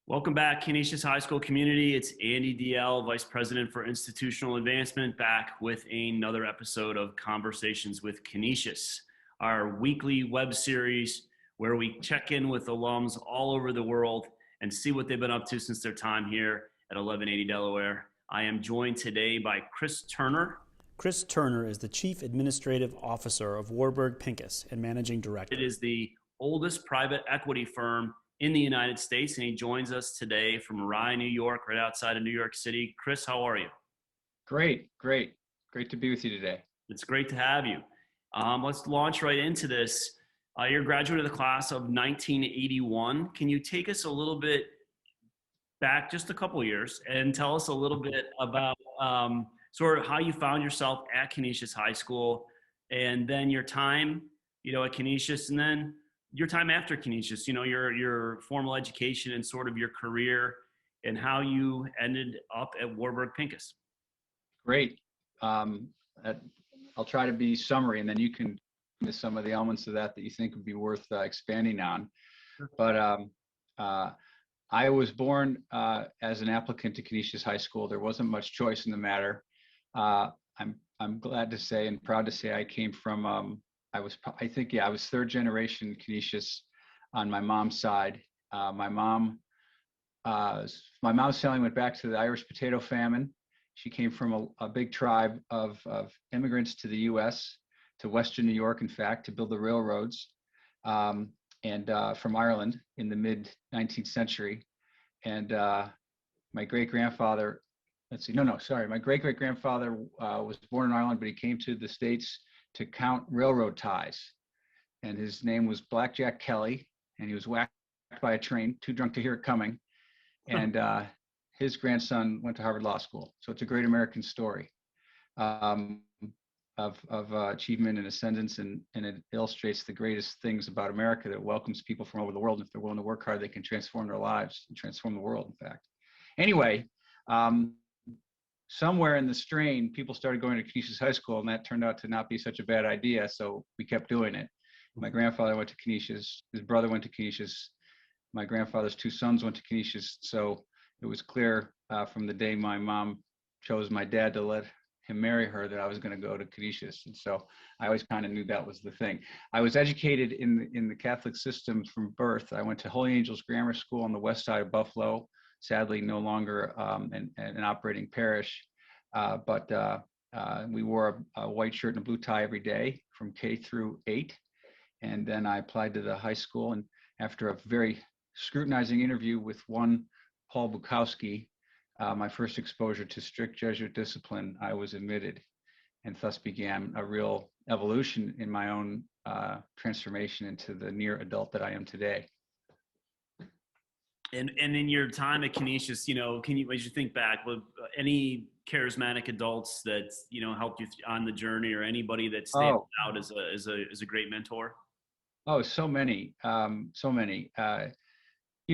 Welcome back, Canisius High School community. It's Andy Deyell, Vice President for Institutional Advancement, back with another episode of Conversations with Canisius, our weekly web series where we check in with alums all over the world and see what they've been up to since their time here at 1180 Delaware. I am joined today by Chris Turner. Chris Turner is the Chief Administrative Officer of Warburg Pincus and Managing Director. It is the oldest private equity firm in the United States, and he joins us today from Rye, New York, right outside of New York City. Chris, how are you? Great to be with you today. It's great to have you. Let's launch right into this. You're a graduate of the class of 1981. Can you take us a little bit back, just a couple of years, and tell us a little bit about sort of how you found yourself at Canisius High School, and then your time, at Canisius, and then your time after Canisius, your formal education and sort of your career and how you ended up at Warburg Pincus. Great. I'll try to be summary, and then you can miss some of the elements of that you think would be worth expanding on. But I was born as an applicant to Canisius High School. There wasn't much choice in the matter. I'm glad to say and proud to say I came from I was third generation Canisius on my mom's side. My mom's family went back to the Irish potato famine. She came from a big tribe of immigrants to the U.S., to Western New York, in fact, to build the railroads, and from Ireland in the mid 19th century. And my great-great-grandfather was born in Ireland, but he came to the States to count railroad ties, and his name was Blackjack Kelly, and he was whacked by a train, too drunk to hear it coming, and his grandson went to Harvard Law School. So it's a great American story of achievement and ascendance, and it illustrates the greatest things about America, that welcomes people from all over the world. If they're willing to work hard, they can transform their lives and transform the world, in fact. Anyway, somewhere in the strain, people started going to Canisius High School, and that turned out to not be such a bad idea, so we kept doing it. My grandfather went to Canisius, his brother went to Canisius, my grandfather's two sons went to Canisius, so it was clear from the day my mom chose my dad to let him marry her that I was going to go to Canisius, and so I always kind of knew that was the thing. I was educated in the Catholic system from birth. I went to Holy Angels Grammar School on the west side of Buffalo, sadly no longer an operating parish, but we wore a white shirt and a blue tie every day from K through 8. And then I applied to the high school, and after a very scrutinizing interview with one Paul Bukowski, my first exposure to strict Jesuit discipline, I was admitted, and thus began a real evolution in my own transformation into the near adult that I am today. And in your time at Canisius, can you, as you think back, with any charismatic adults that helped you on the journey, or anybody that stands out as a great mentor? Oh, so many.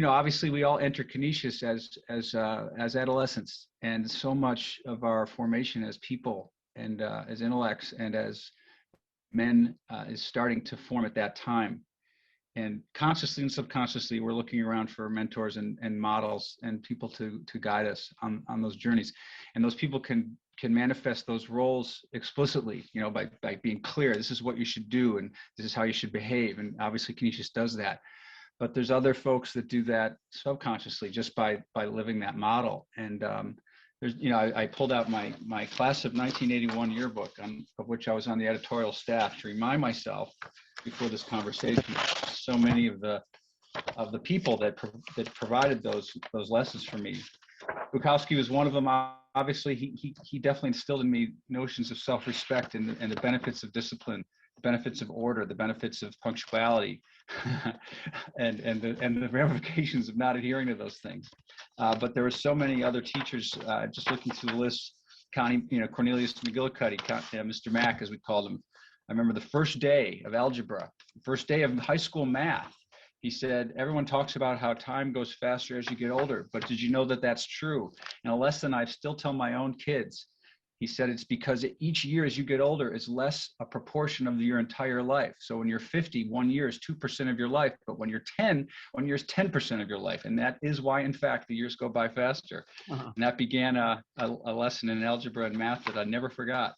Obviously we all enter Canisius as adolescents, and so much of our formation as people and as intellects and as men is starting to form at that time. And consciously and subconsciously, we're looking around for mentors and models and people to guide us on those journeys. And those people can manifest those roles explicitly, by being clear. This is what you should do, and this is how you should behave. And obviously, Canisius does that. But there's other folks that do that subconsciously, just by living that model. And I pulled out my class of 1981 yearbook, of which I was on the editorial staff, to remind myself before this conversation, so many of the people that provided those lessons for me. Bukowski was one of them. Obviously, he definitely instilled in me notions of self-respect and the benefits of discipline, the benefits of order, the benefits of punctuality, and the ramifications of not adhering to those things. But there were so many other teachers. Just looking through the list, Cornelius McGillicuddy, Mr. Mack, as we called him. I remember the first day of algebra, first day of high school math. He said, everyone talks about how time goes faster as you get older, but did you know that that's true? And a lesson I still tell my own kids. He said it's because each year as you get older is less a proportion of your entire life. So when you're 50, 1 year is 2% of your life, but when you're 10, 1 year is 10% of your life. And that is why, in fact, the years go by faster. Uh-huh. And that began a lesson in algebra and math that I never forgot.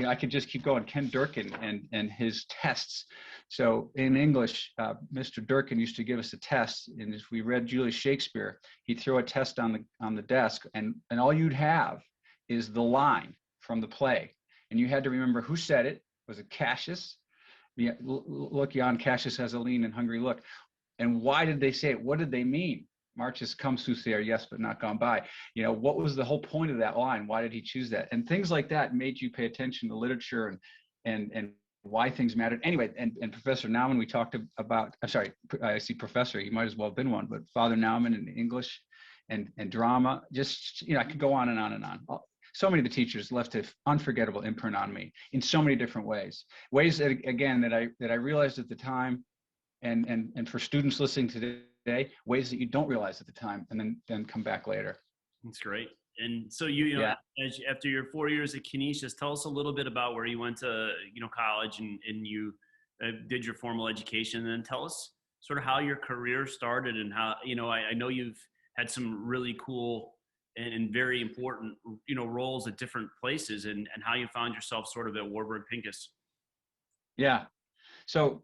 I could just keep going. Ken Durkin and his tests. So in English, Mr. Durkin used to give us a test, and as we read Julius Shakespeare, he'd throw a test on the desk, and all you'd have is the line from the play, and you had to remember who said it. Was it Cassius? Yeah, look, Jan, Cassius has a lean and hungry look. And why did they say it? What did they mean? Marches come soothsayer, yes, but not gone by. What was the whole point of that line? Why did he choose that? And things like that made you pay attention to literature and why things mattered. Anyway, and Professor Naumann, we talked about, I'm sorry, I see professor, he might as well have been one, but Father Naumann in English and drama, just, I could go on and on and on. So many of the teachers left an unforgettable imprint on me in so many different ways that, again, that I realized at the time, and for students listening today, ways that you don't realize at the time, and then come back later. That's great. And so you know, after your 4 years at Canisius, tell us a little bit about where you went to, college and you did your formal education, and then tell us sort of how your career started and how, I know you've had some really cool and very important, roles at different places, and how you found yourself sort of at Warburg Pincus. Yeah. So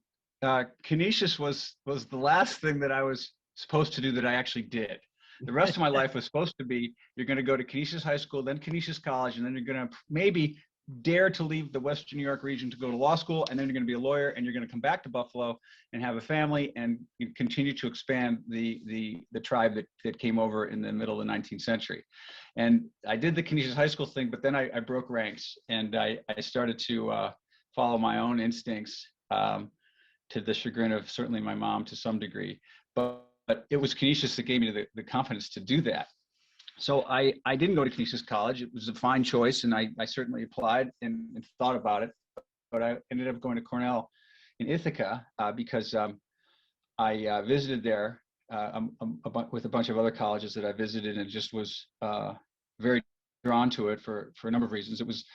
Canisius was the last thing that I was supposed to do that I actually did. The rest of my life was supposed to be, you're going to go to Canisius High School, then Canisius College, and then you're going to maybe dare to leave the Western New York region to go to law school, and then you're going to be a lawyer, and you're going to come back to Buffalo and have a family and continue to expand the tribe that came over in the middle of the 19th century. And I did the Canisius High School thing, but then I broke ranks, and I started to follow my own instincts, to the chagrin of certainly my mom to some degree. But it was Canisius that gave me the confidence to do that. So I didn't go to Canisius College. It was a fine choice, and I certainly applied and thought about it. But I ended up going to Cornell in Ithaca because I visited there with a bunch of other colleges that I visited, and just was very drawn to it for a number of reasons. It was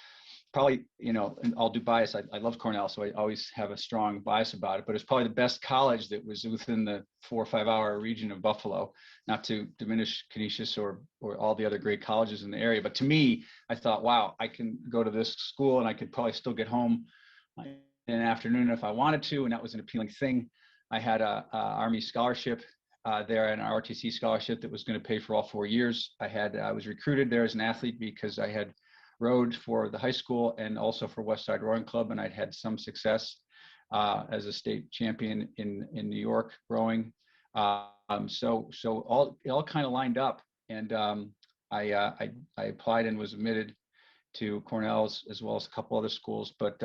probably, and I'll do bias. I love Cornell, so I always have a strong bias about it, but it's probably the best college that was within the 4 or 5 hour region of Buffalo, not to diminish Canisius or all the other great colleges in the area. But to me, I thought, wow, I can go to this school and I could probably still get home in an afternoon if I wanted to. And that was an appealing thing. I had a Army scholarship there, an ROTC scholarship that was going to pay for all 4 years. I was recruited there as an athlete because I had rowed for the high school and also for West Side Rowing Club, and I'd had some success as a state champion in New York rowing. So it all kind of lined up, and I applied and was admitted to Cornell as well as a couple other schools. But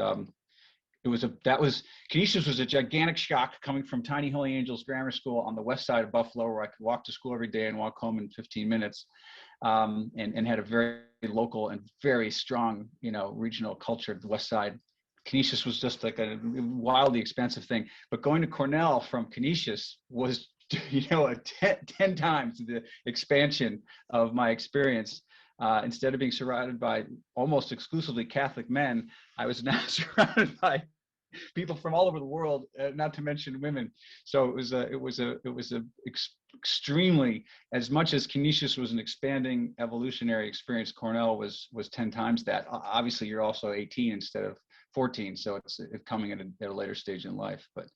Canisius was a gigantic shock coming from Tiny Holy Angels Grammar School on the west side of Buffalo, where I could walk to school every day and walk home in 15 minutes, and had a very local and very strong, regional culture. The west side, Canisius was just like a wildly expensive thing. But going to Cornell from Canisius was, 10 times the expansion of my experience. Instead of being surrounded by almost exclusively Catholic men, I was now surrounded by people from all over the world, not to mention women. So it was extremely, as much as Canisius was an expanding evolutionary experience, Cornell was 10 times that. Obviously, you're also 18 instead of 14, so it's coming at a later stage in life. But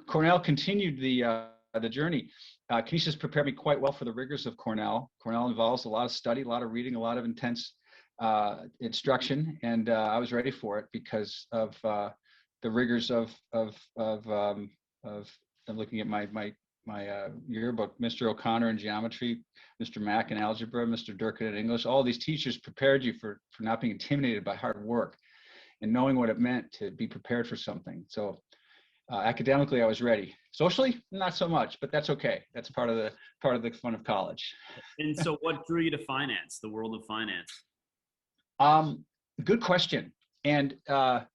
Cornell continued the journey. Canisius prepared me quite well for the rigors of Cornell. Cornell involves a lot of study, a lot of reading, a lot of intense instruction, and I was ready for it because of the rigors of I'm looking at my yearbook. Mr. O'Connor in geometry, Mr. Mack in algebra, Mr. Durkin in English. All these teachers prepared you for not being intimidated by hard work and knowing what it meant to be prepared for something. So academically, I was ready. Socially, not so much, but that's okay. That's part of the fun of college. And so, what drew you to finance, the world of finance? Good question. And part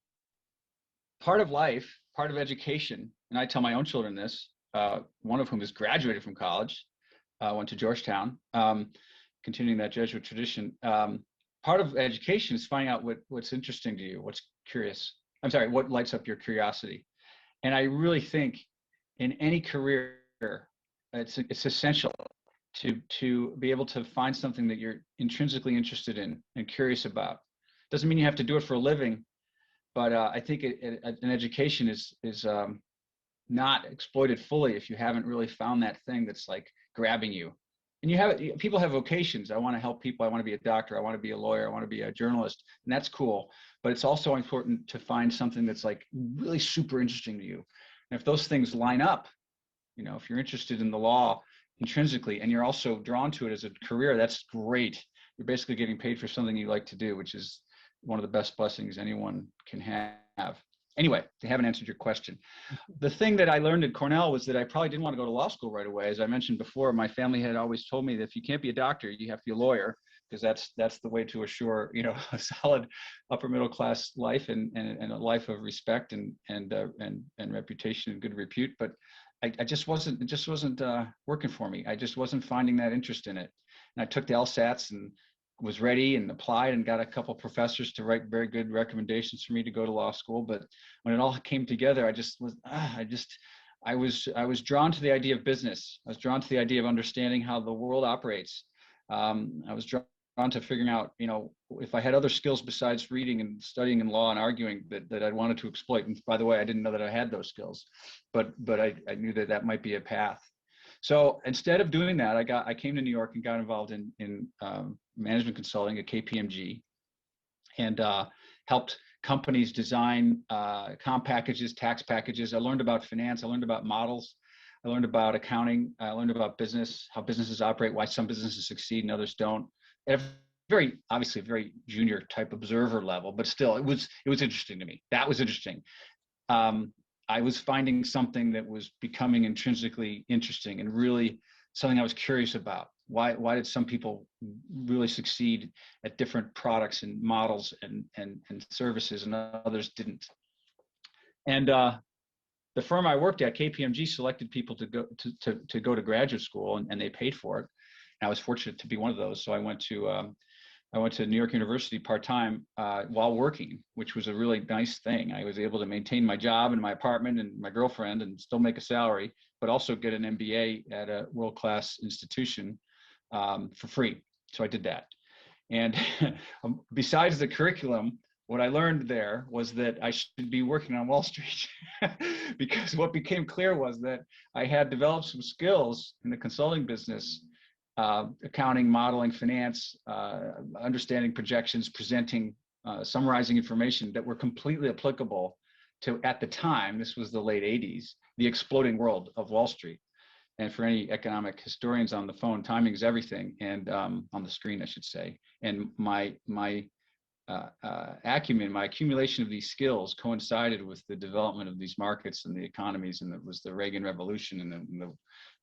of life, part of education, and I tell my own children this, one of whom has graduated from college, went to Georgetown, continuing that Jesuit tradition. part of education is finding out what's interesting to you, what's curious. I'm sorry, what lights up your curiosity. And I really think in any career, it's essential to be able to find something that you're intrinsically interested in and curious about. Doesn't mean you have to do it for a living, but I think an education is not exploited fully if you haven't really found that thing that's like grabbing you. And people have vocations. I want to help people. I want to be a doctor. I want to be a lawyer. I want to be a journalist, and that's cool. But it's also important to find something that's like really super interesting to you. And if those things line up, if you're interested in the law intrinsically and you're also drawn to it as a career, that's great. You're basically getting paid for something you like to do, which is one of the best blessings anyone can have. Anyway, I haven't answered your question. The thing that I learned at Cornell was that I probably didn't want to go to law school right away. As I mentioned before, my family had always told me that if you can't be a doctor, you have to be a lawyer, because that's the way to assure a solid upper middle class life and a life of respect and reputation and good repute. But it just wasn't working for me. I just wasn't finding that interest in it. And I took the LSATs and was ready and applied and got a couple of professors to write very good recommendations for me to go to law school. But when it all came together, I was drawn to the idea of business. I was drawn to the idea of understanding how the world operates. I was drawn to figuring out, if I had other skills besides reading and studying and law and arguing that I wanted to exploit. And by the way, I didn't know that I had those skills, but I knew that might be a path. So instead of doing that, I came to New York and got involved in management consulting at KPMG, and helped companies design comp packages, tax packages. I learned about finance. I learned about models. I learned about accounting. I learned about business, how businesses operate, why some businesses succeed and others don't. At a obviously very junior type observer level, but still, it was interesting to me. That was interesting. I was finding something that was becoming intrinsically interesting and really something I was curious about. Why did some people really succeed at different products and models and services and others didn't? And the firm I worked at, KPMG, selected people to go to graduate school, and they paid for it. And I was fortunate to be one of those. So I went to New York University part-time while working, which was a really nice thing. I was able to maintain my job and my apartment and my girlfriend and still make a salary, but also get an MBA at a world-class institution for free. So I did that. And besides the curriculum, what I learned there was that I should be working on Wall Street, because what became clear was that I had developed some skills in the consulting business, accounting, modeling, finance, understanding projections, presenting, summarizing information that were completely applicable to, at the time, this was the late 80s, the exploding world of Wall Street. And for any economic historians on the phone, timing is everything, and on the screen, I should say. And my acumen, my accumulation of these skills coincided with the development of these markets and the economies, and it was the Reagan Revolution and the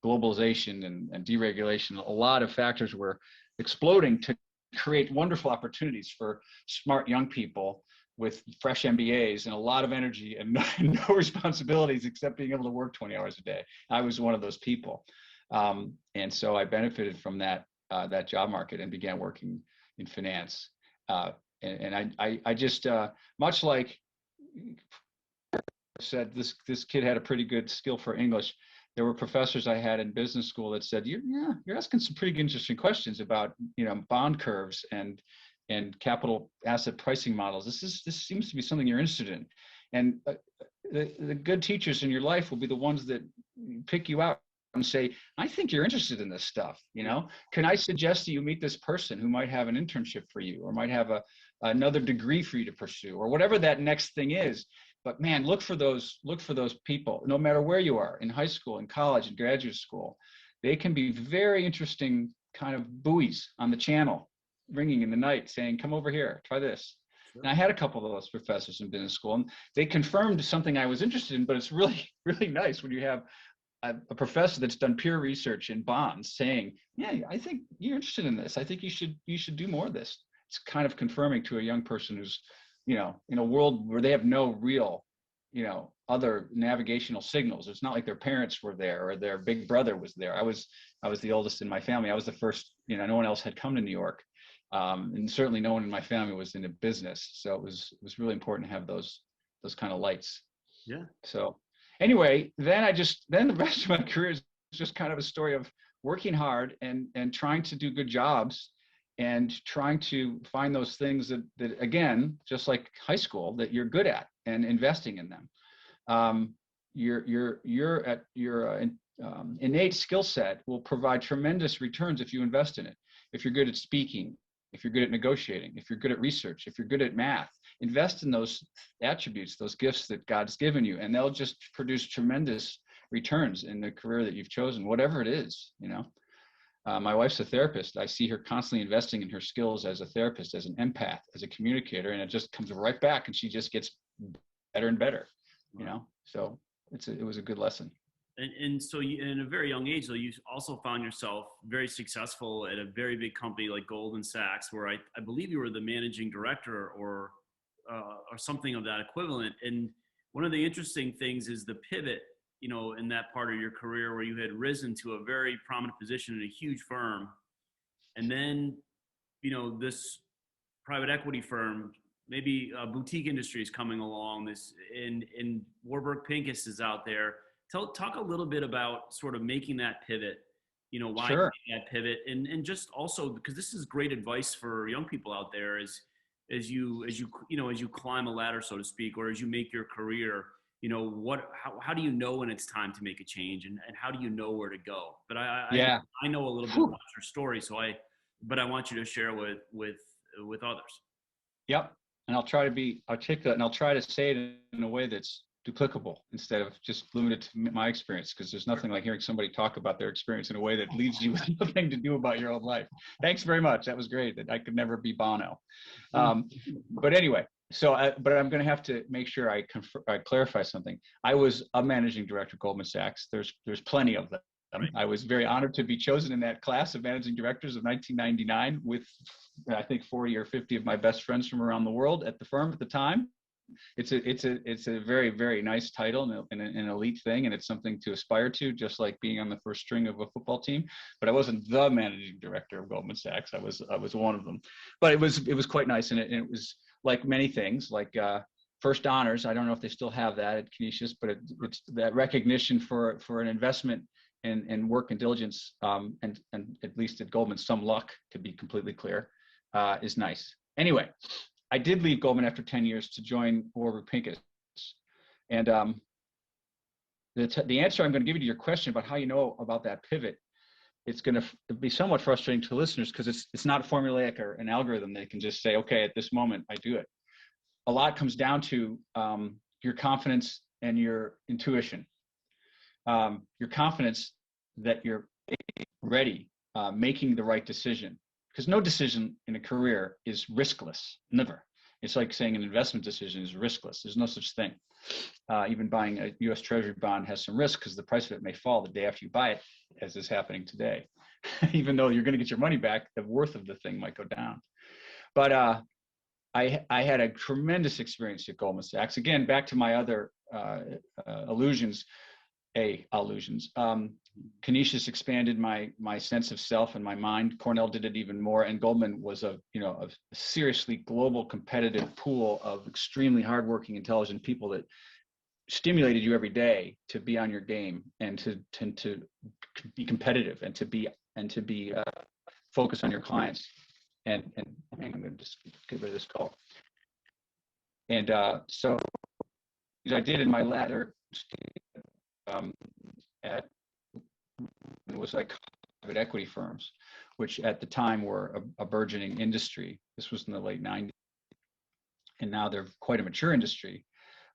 globalization and deregulation. A lot of factors were exploding to create wonderful opportunities for smart young people with fresh MBAs and a lot of energy and no responsibilities except being able to work 20 hours a day. I was one of those people. And so I benefited from that job market and began working in finance. And I just, much like said, this kid had a pretty good skill for English. There were professors I had in business school that said, you're asking some pretty interesting questions about, bond curves and capital asset pricing models. This seems to be something you're interested in. And the good teachers in your life will be the ones that pick you out and say, I think you're interested in this stuff. Can I suggest that you meet this person who might have an internship for you, or might have another degree for you to pursue, or whatever that next thing is. But man, look for those people, no matter where you are, in high school, in college, in graduate school. They can be very interesting kind of buoys on the channel, ringing in the night saying, come over here, try this. Sure. And I had a couple of those professors in business school, and they confirmed something I was interested in. But it's really, really nice when you have a professor that's done peer research in bonds saying, yeah, I think you're interested in this. I think you should do more of this. It's kind of confirming to a young person who's, in a world where they have no real, other navigational signals. It's not like their parents were there or their big brother was there. I was the oldest in my family. I was the first, no one else had come to New York. And certainly no one in my family was in a business. So it was really important to have those kind of lights. Yeah. So anyway, then the rest of my career is just kind of a story of working hard and trying to do good jobs and trying to find those things that again, just like high school, that you're good at and investing in them. Your innate skill set will provide tremendous returns if you invest in it. If you're good at speaking, if you're good at negotiating, if you're good at research, if you're good at math, invest in those attributes, those gifts that God's given you, and they'll just produce tremendous returns in the career that you've chosen, whatever it is, you know. My wife's a therapist. I see her constantly investing in her skills as a therapist, as an empath, as a communicator, and it just comes right back, and she just gets better and better, you know. So it was a good lesson. And so you, in a very young age, though, you also found yourself very successful at a very big company like Goldman Sachs, where I believe you were the managing director or something of that equivalent. And one of the interesting things is the pivot, you know, in that part of your career where you had risen to a very prominent position in a huge firm. And then, you know, this private equity firm, maybe a boutique industry is coming along, and Warburg Pincus is out there. Talk a little bit about sort of making that pivot, you know, why Sure. that pivot, and just also because this is great advice for young people out there as you climb a ladder, so to speak, or as you make your career, you know, how do you know when it's time to make a change, and how do you know where to go? But I know a little bit about your story, but I want you to share with others. Yep. And I'll try to be articulate, and I'll try to say it in a way that's duplicable instead of just limited to my experience, because there's nothing like hearing somebody talk about their experience in a way that leaves you with nothing to do about your own life. Thanks very much. That was great. That I could never be Bono. But anyway, but I'm going to have to make sure I clarify something. I was a managing director of Goldman Sachs. There's plenty of them. Right. I was very honored to be chosen in that class of managing directors of 1999 with, I think, 40 or 50 of my best friends from around the world at the firm at the time. It's a very, very nice title and an elite thing, and it's something to aspire to, just like being on the first string of a football team. But I wasn't the managing director of Goldman Sachs. I was one of them. But it was quite nice, and it was like many things, like first honors. I don't know if they still have that at Canisius, but it's that recognition for an investment and work and diligence, and at least at Goldman, some luck, to be completely clear, is nice. Anyway, I did leave Goldman after 10 years to join Warburg Pincus. And the answer I'm going to give you to your question about how you know about that pivot, it's going to be somewhat frustrating to listeners, because it's not formulaic or an algorithm that can just say, okay, at this moment, I do it. A lot comes down to your confidence and your intuition. Your confidence that you're ready, making the right decision. Because no decision in a career is riskless, never. It's like saying an investment decision is riskless. There's no such thing. Even buying a U.S. Treasury bond has some risk, because the price of it may fall the day after you buy it, as is happening today. Even though you're going to get your money back, the worth of the thing might go down. But I had a tremendous experience at Goldman Sachs. Again, back to my other illusions. Canisius expanded my sense of self and my mind. Cornell did it even more, and Goldman was a seriously global competitive pool of extremely hardworking, intelligent people that stimulated you every day to be on your game and to be competitive and to be focused on your clients. And I'm going to just get rid of this call. And so I did in my latter. It was like private equity firms, which at the time were a burgeoning industry. This was in the late 90s, and now they're quite a mature industry.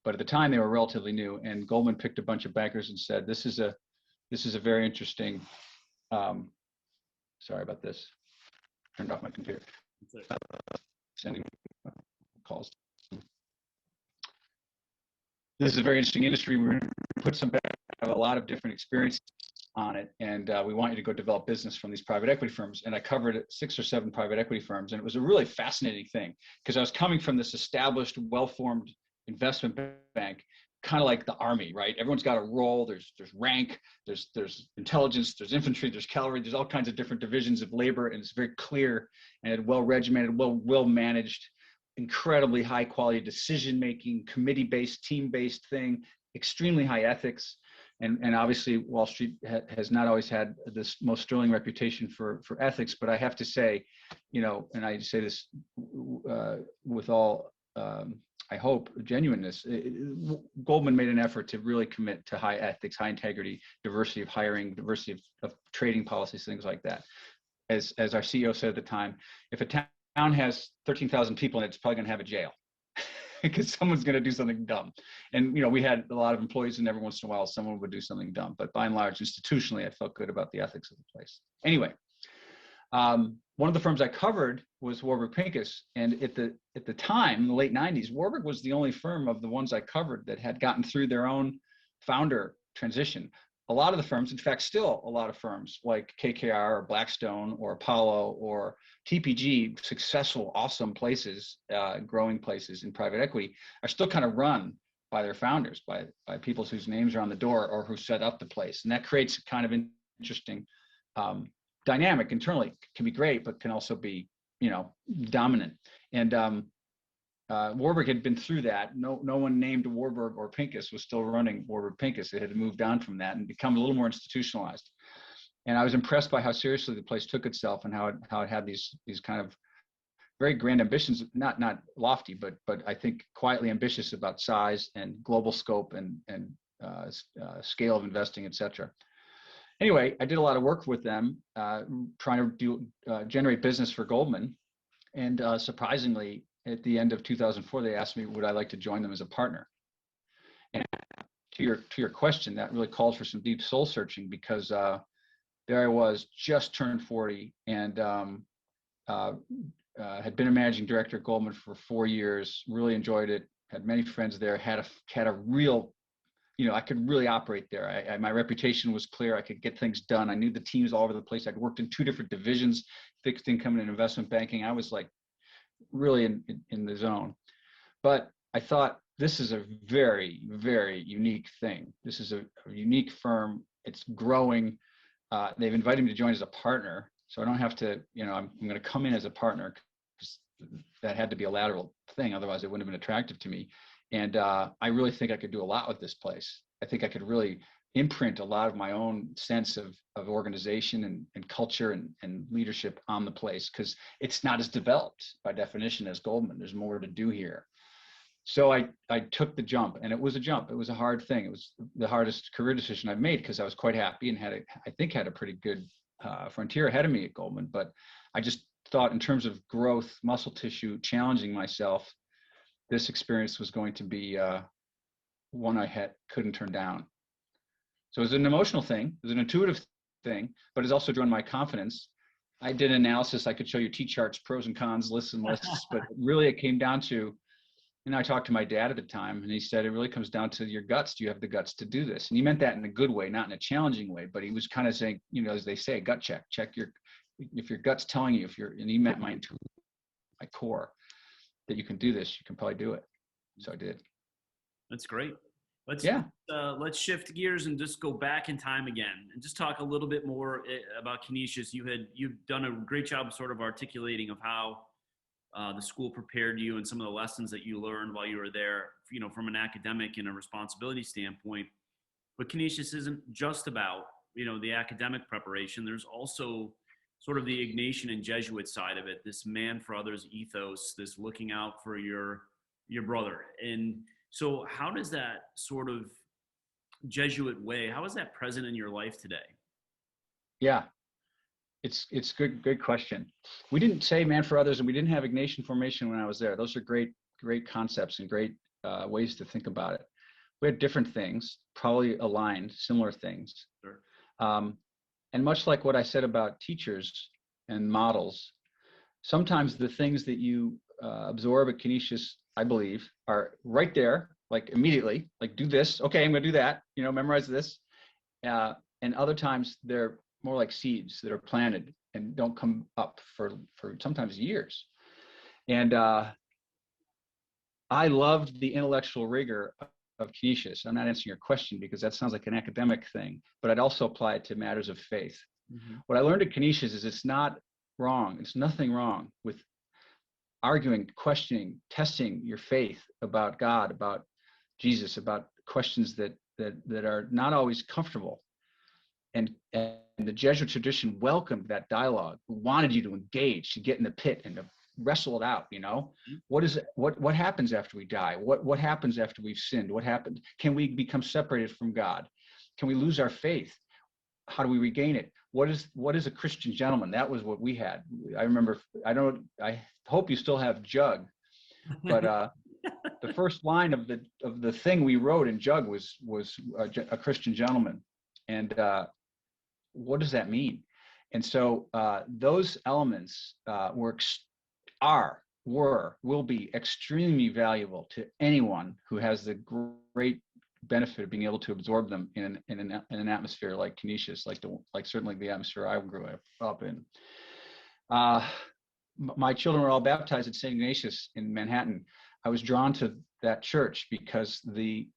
But at the time, they were relatively new. And Goldman picked a bunch of bankers and said, "This is a very interesting." Sorry about this. Turned off my computer. Sending calls. This is a very interesting industry. We're going to put have a lot of different experience on it, and we want you to go develop business from these private equity firms. And I covered 6 or 7 private equity firms, and it was a really fascinating thing, because I was coming from this established, well-formed investment bank kind of like the army, right? Everyone's got a role. There's rank, there's intelligence, there's infantry, there's cavalry, there's all kinds of different divisions of labor, and it's very clear and well regimented, well managed, incredibly high quality decision making, committee based, team based thing, extremely high ethics. And obviously Wall Street has not always had this most sterling reputation for ethics, but I have to say, you know, and I say this with all, I hope, genuineness, Goldman made an effort to really commit to high ethics, high integrity, diversity of hiring, diversity of trading policies, things like that. As our CEO said at the time, if a town has 13,000 people in it, it's probably going to have a jail. Because someone's going to do something dumb. And, you know, we had a lot of employees, and every once in a while, someone would do something dumb. But by and large, institutionally, I felt good about the ethics of the place. Anyway, one of the firms I covered was Warburg Pincus. And at the time, in the late 90s, Warburg was the only firm of the ones I covered that had gotten through their own founder transition. A lot of the firms, in fact, still a lot of firms like KKR or Blackstone or Apollo or TPG, successful, awesome places, growing places in private equity, are still kind of run by their founders, by people whose names are on the door or who set up the place. And that creates a kind of interesting dynamic internally. It can be great, but can also be, you know, dominant. And Warburg had been through that. No one named Warburg or Pincus was still running Warburg Pincus. It had moved on from that and become a little more institutionalized. And I was impressed by how seriously the place took itself and how it had these kind of very grand ambitions, not lofty, but I think quietly ambitious about size and global scope and scale of investing, et cetera. Anyway, I did a lot of work with them, trying to generate business for Goldman. And surprisingly, at the end of 2004, they asked me, would I like to join them as a partner? And to your question, that really calls for some deep soul searching, because there I was, just turned 40, and had been a managing director at Goldman for 4 years, really enjoyed it, had many friends there, had a real, you know, I could really operate there. My reputation was clear. I could get things done. I knew the teams all over the place. I'd worked in 2 different divisions, fixed income and investment banking. I was like really in the zone. But I thought, this is a very, very unique thing. This is a unique firm. It's growing. They've invited me to join as a partner, so I don't have to, you know, I'm going to come in as a partner, because that had to be a lateral thing. Otherwise, it wouldn't have been attractive to me. And I really think I could do a lot with this place. I think I could really imprint a lot of my own sense of organization and culture and leadership on the place, because it's not as developed by definition as Goldman. There's more to do here. So I took the jump, and it was a jump. It was a hard thing. It was the hardest career decision I've made, because I was quite happy and I think had a pretty good frontier ahead of me at Goldman. But I just thought, in terms of growth, muscle tissue, challenging myself, this experience was going to be one I couldn't turn down. So it was an emotional thing, it was an intuitive thing, but it's also drawn my confidence. I did an analysis. I could show you T-charts, pros and cons, lists and lists, but really it came down to, and I talked to my dad at the time, and he said, it really comes down to your guts. Do you have the guts to do this? And he meant that in a good way, not in a challenging way, but he was kind of saying, you know, as they say, gut check if your gut's telling you, and he meant my core, that you can do this, you can probably do it. So I did. That's great. Let's shift gears and just go back in time again and just talk a little bit more about Canisius. You've done a great job of sort of articulating of how the school prepared you and some of the lessons that you learned while you were there, you know, from an academic and a responsibility standpoint. But Canisius isn't just about, you know, the academic preparation. There's also sort of the Ignatian and Jesuit side of it, this man for others ethos, this looking out for your brother. And so how does that sort of Jesuit way, how is that present in your life today? Yeah, it's good question. We didn't say man for others, and we didn't have Ignatian formation when I was there. Those are great concepts and great ways to think about it. We had different things, probably aligned, similar things. Sure. And much like what I said about teachers and models, sometimes the things that you absorb at Canisius, I believe, are right there, like immediately, like do this, okay, I'm gonna do that, you know, memorize this. And other times they're more like seeds that are planted and don't come up for sometimes years. And I loved the intellectual rigor of Canisius. I'm not answering your question because that sounds like an academic thing, but I'd also apply it to matters of faith. What I learned at Canisius is it's not wrong. It's nothing wrong with arguing, questioning, testing your faith about God, about Jesus, about questions that are not always comfortable. And the Jesuit tradition welcomed that dialogue, wanted you to engage, to get in the pit and to wrestle it out. What happens after we die? What happens after we've sinned? What happens? Can we become separated from God? Can we lose our faith? How do we regain it? What is a Christian gentleman? That was what we had. I remember, I hope you still have Jug, but the first line of the thing we wrote in Jug was a Christian gentleman. And what does that mean? And so those elements will be extremely valuable to anyone who has the great benefit of being able to absorb them in an atmosphere like Canisius, like certainly the atmosphere I grew up in. My children were all baptized at St. Ignatius in Manhattan. I was drawn to that church because the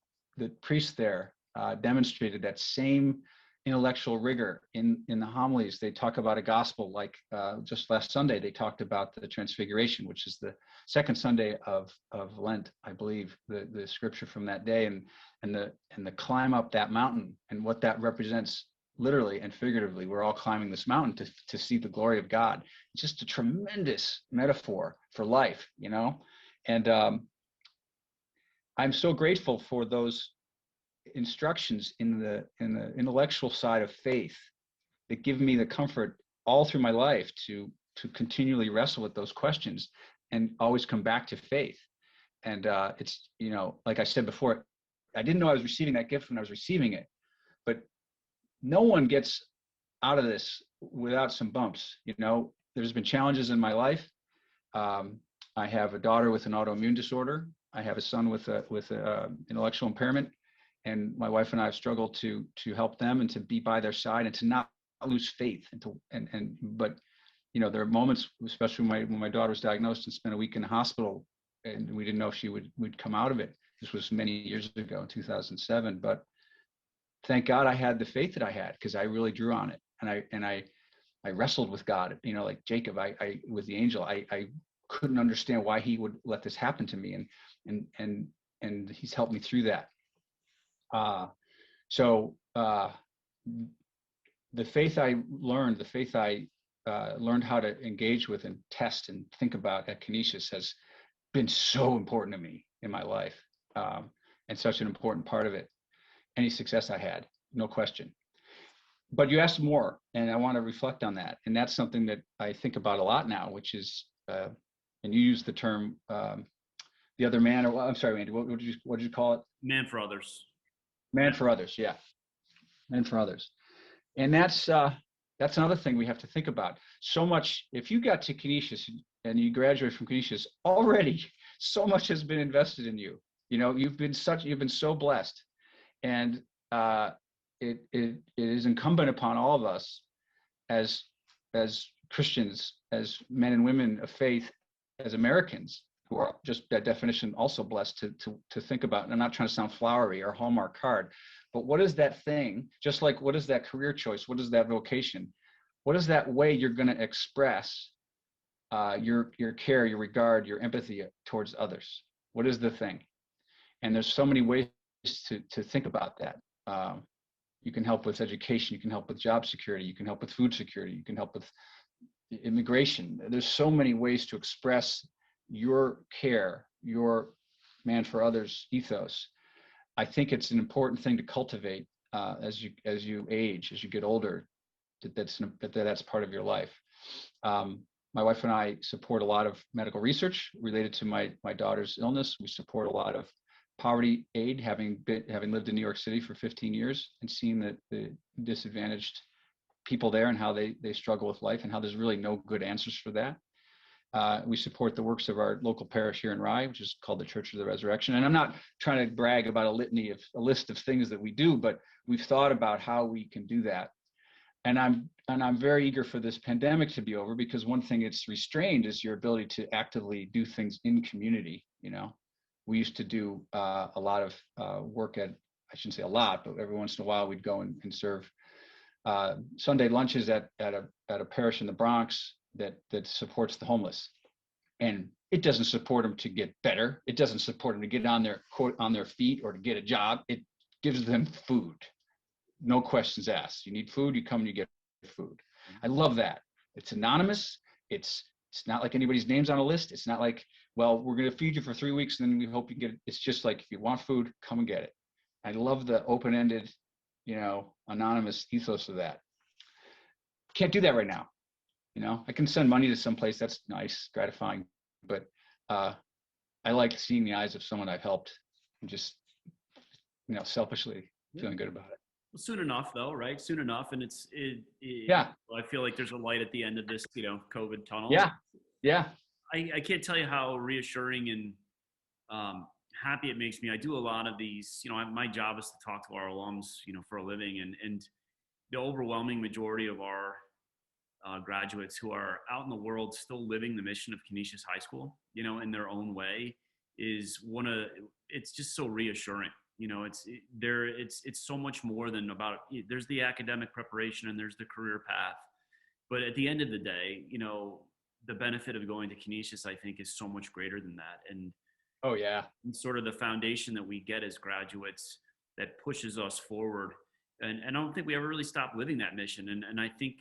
priest there demonstrated that same intellectual rigor in the homilies. They talk about a gospel like just last Sunday, they talked about the Transfiguration, which is the second Sunday of Lent, I believe, the scripture from that day, and the climb up that mountain and what that represents literally and figuratively. We're all climbing this mountain to see the glory of God. It's just a tremendous metaphor for life, and I'm so grateful for those instructions in the intellectual side of faith that give me the comfort all through my life to continually wrestle with those questions and always come back to faith. And it's, like I said before, I didn't know I was receiving that gift when I was receiving it, but no one gets out of this without some bumps. There's been challenges in my life. I have a daughter with an autoimmune disorder. I have a son with intellectual impairment. And my wife and I have struggled to help them and to be by their side and to not lose faith. But there are moments, especially when my daughter was diagnosed and spent a week in the hospital, and we didn't know if she would come out of it. This was many years ago, in 2007. But thank God I had the faith that I had, because I really drew on it, and I wrestled with God. Like Jacob, I with the angel, I couldn't understand why he would let this happen to me, and he's helped me through that. So the faith I learned, learned how to engage with and test and think about at Canisius has been so important to me in my life, and such an important part of it. Any success I had, no question. But you asked more, and I want to reflect on that. And that's something that I think about a lot now, which is, and you use the term, the other man, or I'm sorry, Andy, what did you call it? Man for others. Man for others, yeah. Man for others. And that's another thing we have to think about. So much, if you got to Canisius and you graduate from Canisius, already so much has been invested in you. You've been so blessed. And it is incumbent upon all of us as Christians, as men and women of faith, as Americans, who are just that definition also blessed to think about. And I'm not trying to sound flowery or Hallmark card, but what is that thing? Just like, what is that career choice? What is that vocation? What is that way you're going to express your care, your regard, your empathy towards others? What is the thing? And there's so many ways to think about that. You can help with education. You can help with job security. You can help with food security. You can help with immigration. There's so many ways to express your care, your man for others ethos. I think it's an important thing to cultivate as you age, as you get older. That's part of your life. My wife and I support a lot of medical research related to my daughter's illness. We support a lot of poverty aid, having lived in New York City for 15 years and seen the disadvantaged people there and how they struggle with life and how there's really no good answers for that. We support the works of our local parish here in Rye, which is called the Church of the Resurrection. And I'm not trying to brag about a list of things that we do, but we've thought about how we can do that. And I'm very eager for this pandemic to be over, because one thing it's restrained is your ability to actively do things in community, we used to do a lot of work at, I shouldn't say a lot, but every once in a while we'd go and serve Sunday lunches at a parish in the Bronx that supports the homeless. And it doesn't support them to get better. It doesn't support them to get on their feet or to get a job. It gives them food. No questions asked. You need food, you come and you get food. I love that. It's anonymous. It's not like anybody's name's on a list. It's not like, well, we're going to feed you for 3 weeks and then we hope you get it. It's just like, if you want food, come and get it. I love the open-ended, anonymous ethos of that. Can't do that right now. I can send money to someplace. That's nice, gratifying, but I like seeing the eyes of someone I've helped and just, selfishly feeling good about it. Well, soon enough, though, right? Soon enough, and yeah. I feel like there's a light at the end of this, COVID tunnel. Yeah. I can't tell you how reassuring and happy it makes me. I do a lot of these. My job is to talk to our alums, for a living, and the overwhelming majority of our graduates who are out in the world still living the mission of Canisius High School, in their own way, it's just so reassuring. It's so much more than about, there's the academic preparation and there's the career path. But at the end of the day, the benefit of going to Canisius, I think, is so much greater than that. And oh yeah, sort of the foundation that we get as graduates that pushes us forward. And I don't think we ever really stop living that mission. And I think,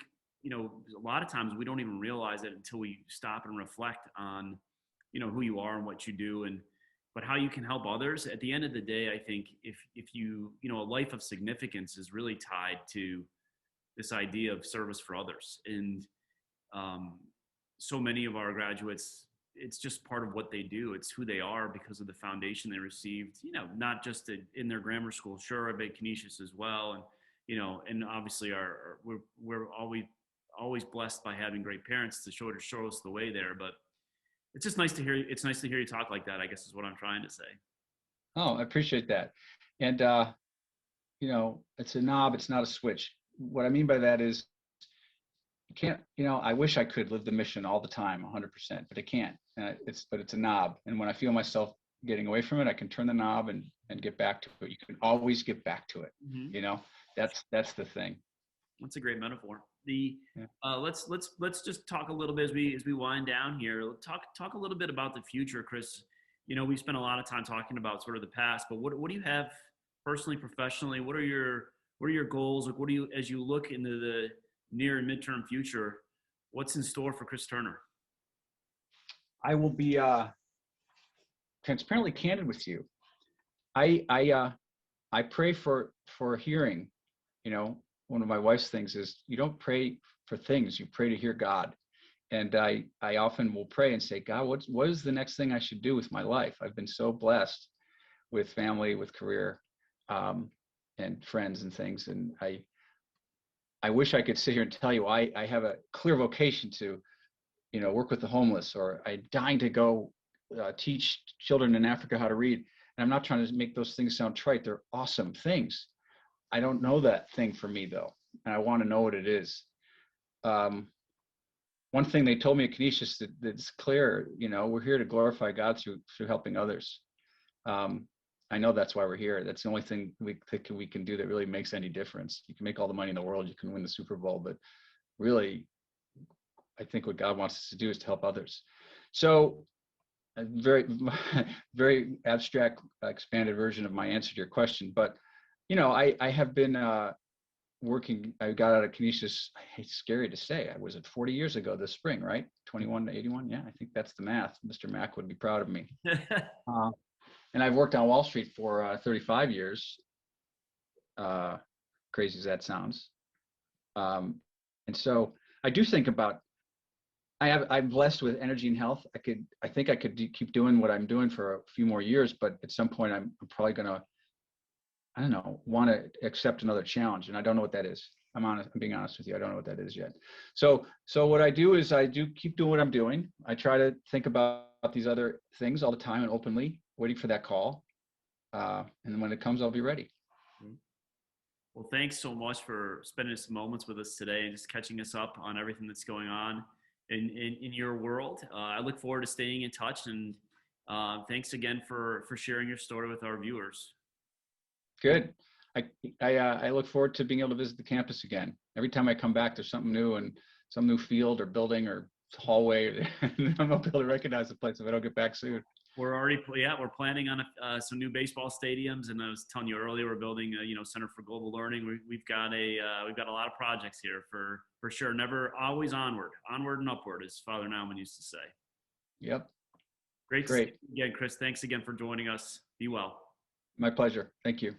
a lot of times we don't even realize it until we stop and reflect on, who you are and what you do, but how you can help others. At the end of the day, I think if you, a life of significance is really tied to this idea of service for others. And so many of our graduates, it's just part of what they do. It's who they are because of the foundation they received, not just in their grammar school. Sure, I've been Canisius as well. And, and obviously we're always blessed by having great parents to show us the way there. But it's just nice to hear. It's nice to hear you talk like that, I guess, is what I'm trying to say. Oh, I appreciate that. And, it's a knob, it's not a switch. What I mean by that is you can't, I wish I could live the mission all the time, 100%, but I can't. But it's a knob. And when I feel myself getting away from it, I can turn the knob and get back to it. You can always get back to it. Mm-hmm. That's the thing. That's a great metaphor. Let's just talk a little bit as we wind down here. Talk a little bit about the future, Chris. We spent a lot of time talking about sort of the past, but what do you have personally, professionally? What are your goals? Like, as you look into the near and midterm future, what's in store for Chris Turner? I will be transparently candid with you. I pray for hearing. One of my wife's things is you don't pray for things, you pray to hear God. And I often will pray and say, God, what is the next thing I should do with my life? I've been so blessed with family, with career, and friends and things. And I wish I could sit here and tell you I have a clear vocation to, work with the homeless, or I'm dying to go teach children in Africa how to read. And I'm not trying to make those things sound trite. They're awesome things. I don't know that thing for me, though, and I want to know what it is. One thing they told me at Canisius that's clear, we're here to glorify God through helping others. I know that's why we're here. That's the only thing we can do that really makes any difference. You can make all the money in the world, you can win the Super Bowl, but really, I think what God wants us to do is to help others. So, a very, very abstract, expanded version of my answer to your question, but I have been working. I got out of Canisius. It's scary to say. I was at 40 years ago this spring, right? 21 to 81. Yeah, I think that's the math. Mr. Mack would be proud of me. And I've worked on Wall Street for 35 years. Crazy as that sounds. And so I do think about. I'm blessed with energy and health. I think I could keep doing what I'm doing for a few more years, but at some point I'm probably going to, want to accept another challenge. And I don't know what that is. I'm being honest with you. I don't know what that is yet. So what I do is I do keep doing what I'm doing. I try to think about these other things all the time and openly, waiting for that call. And when it comes, I'll be ready. Well, thanks so much for spending some moments with us today and just catching us up on everything that's going on in your world. I look forward to staying in touch and Thanks again for sharing your story with our viewers. Good. I look forward to being able to visit the campus again. Every time I come back, there's something new and some new field or building or hallway. I'm not able to recognize the place if I don't get back soon. We're planning on some new baseball stadiums, and I was telling you earlier, we're building a Center for Global Learning. We've got a lot of projects here for sure. Never always onward and upward, as Father Naumann used to say. Yep. Great. To see you again, Chris. Thanks again for joining us. Be well. My pleasure. Thank you.